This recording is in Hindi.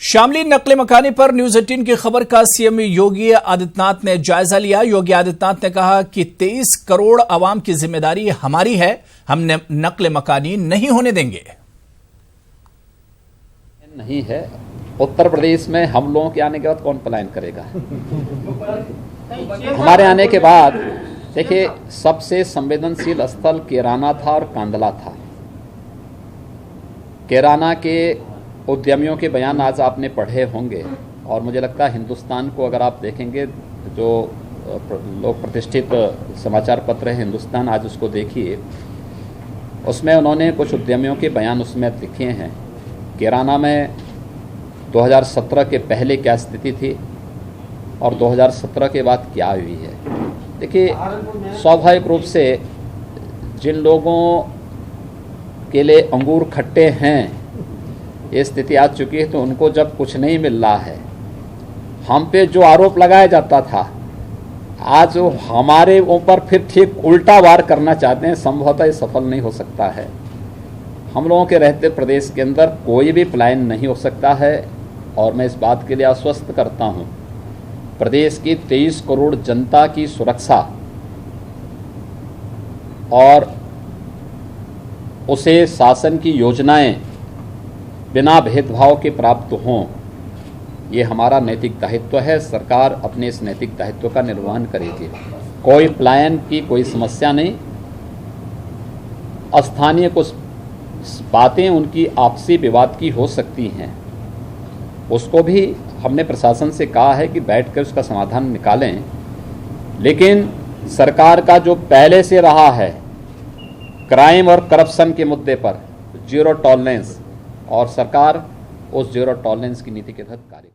शामली नकले मकानी पर न्यूज 18 की खबर का सीएम योगी आदित्यनाथ ने जायजा लिया। योगी आदित्यनाथ ने कहा कि 23 करोड़ आवाम की जिम्मेदारी हमारी है, हम नकले मकानी नहीं होने देंगे। नहीं है उत्तर प्रदेश में हम लोगों के आने के बाद कौन पलायन करेगा? हमारे आने के बाद देखिए, सबसे संवेदनशील स्थल कैराना था और कांदला था। कैराना के उद्यमियों के बयान आज आपने पढ़े होंगे और मुझे लगता है हिंदुस्तान को अगर आप देखेंगे, जो लोग प्रतिष्ठित समाचार पत्र है हिंदुस्तान, आज उसको देखिए, उसमें उन्होंने कुछ उद्यमियों के बयान उसमें लिखे हैं। कैराना में 2017 के पहले क्या स्थिति थी और 2017 के बाद क्या हुई है। देखिए, स्वाभाविक रूप से जिन लोगों के लिए अंगूर खट्टे हैं ये स्थिति आ चुकी है, तो उनको जब कुछ नहीं मिल रहा है, हम पे जो आरोप लगाया जाता था, आज वो हमारे ऊपर फिर ठीक उल्टा वार करना चाहते हैं। संभवतः ये सफल नहीं हो सकता है। हम लोगों के रहते प्रदेश के अंदर कोई भी पलायन नहीं हो सकता है और मैं इस बात के लिए आश्वस्त करता हूं, प्रदेश की 23 करोड़ जनता की सुरक्षा और उसे शासन की योजनाएं बिना भेदभाव के प्राप्त हों, ये हमारा नैतिक दायित्व है। सरकार अपने इस नैतिक दायित्व का निर्वहन करेगी। कोई पलायन की कोई समस्या नहीं। स्थानीय कुछ बातें उनकी आपसी विवाद की हो सकती हैं, उसको भी हमने प्रशासन से कहा है कि बैठकर उसका समाधान निकालें। लेकिन सरकार का जो पहले से रहा है क्राइम और करप्शन के मुद्दे पर जीरो टॉलरेंस, और सरकार उस जीरो टॉलरेंस की नीति के तहत कार्य